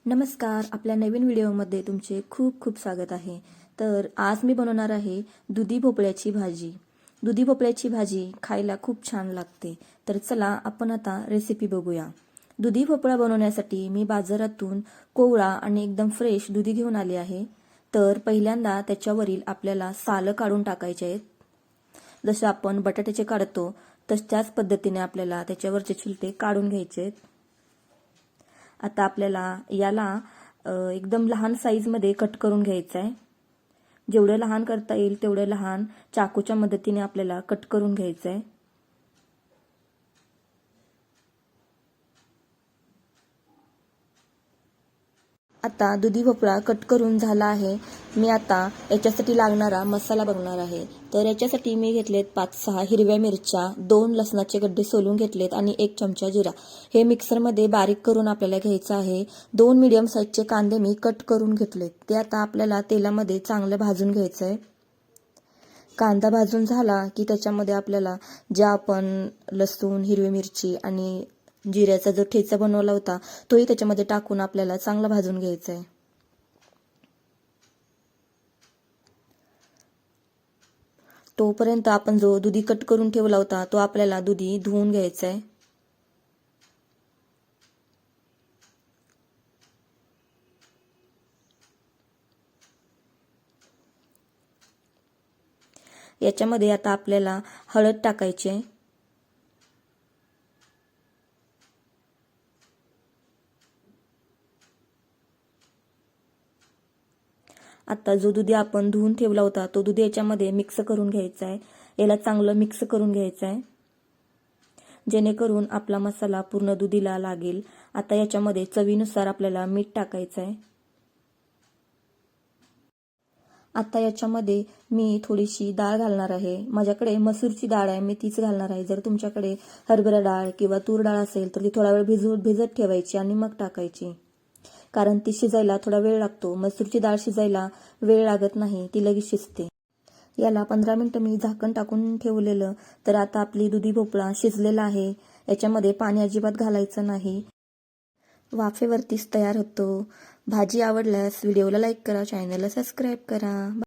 नमस्कार. आपल्या नवीन व्हिडिओमध्ये तुमचे खूप खूप स्वागत आहे. तर आज मी बनवणार आहे दुधी भोपळ्याची भाजी. दुधी भोपळ्याची भाजी खायला खूप छान लागते. तर चला आपण आता रेसिपी बघूया. दुधी भोपळा बनवण्यासाठी मी बाजारातून कोवळा आणि एकदम फ्रेश दुधी घेऊन आले आहे. तर पहिल्यांदा त्याच्यावरील आपल्याला सालं काढून टाकायचे आहेत. जसं आपण बटाट्याचे काढतो तशाच पद्धतीने आपल्याला त्याच्यावरचे छिलटे काढून घ्यायचे आहेत. आता आपल्याला याला एकदम लहान साईजमध्ये कट करून घ्यायचं आहे. जेवढं लहान करता येईल तेवढं लहान चाकूच्या मदतीने आपल्याला कट करून घ्यायचं आहे. आता दुधी भोपळा कट करून झाला आहे. मी आता याच्यासाठी लागणारा मसाला बघणार आहे. तर याच्यासाठी मी घेतलेत 5-6 हिरव्या मिरच्या, 2 लसणाचे गड्डे सोलून घेतलेत आणि 1 चमचा जिरा. हे मिक्सरमध्ये बारीक करून आपल्याला घ्यायचं आहे. 2 मीडियम साईजचे कांदे मी कट करून घेतलेत. ते आता आपल्याला तेलामध्ये चांगलं भाजून घ्यायचं आहे. कांदा भाजून झाला की त्याच्यामध्ये आपल्याला ज्या आपण लसूण, हिरवी मिरची आणि जिऱ्याचा जो ठेचा बनवला होता तोही त्याच्यामध्ये टाकून आपल्याला चांगला भाजून घ्यायचा आहे. तोपर्यंत आपण जो दुधी कट करून ठेवला होता तो आपल्याला दुधी धुवून घ्यायचा आहे. याच्यामध्ये आता आपल्याला हळद टाकायची आहे. आता जो दुधी आपण धुवून ठेवला होता तो दुधी याच्यामध्ये मिक्स करून घ्यायचा आहे. याला चांगलं मिक्स करून घ्यायचं आहे जेणेकरून आपला मसाला पूर्ण दुधीला लागेल. आता याच्यामध्ये चवीनुसार आपल्याला मीठ टाकायचं आहे. आता याच्यामध्ये मी थोडीशी डाळ घालणार आहे. माझ्याकडे मसूरची डाळ आहे, मी तीच घालणार आहे. जर तुमच्याकडे हरभरा डाळ किंवा तूर डाळ असेल तर ती थोडा वेळ भिजत ठेवायची आणि मग टाकायची, कारण ती शिजायला थोडा वेळ लागतो. मसूरची डाळ शिजायला वेळ लागत नाही, ती लगेच शिजते. याला 15 मिनिटं मी झाकण टाकून ठेवलेलं. तर आता आपली दुधी भोपळा शिजलेला आहे. याच्यामध्ये पाणी अजिबात घालायचं नाही, वाफेवरतीच तयार होतो. भाजी आवडल्यास व्हिडिओला लाईक करा, चॅनलला सबस्क्राईब करा.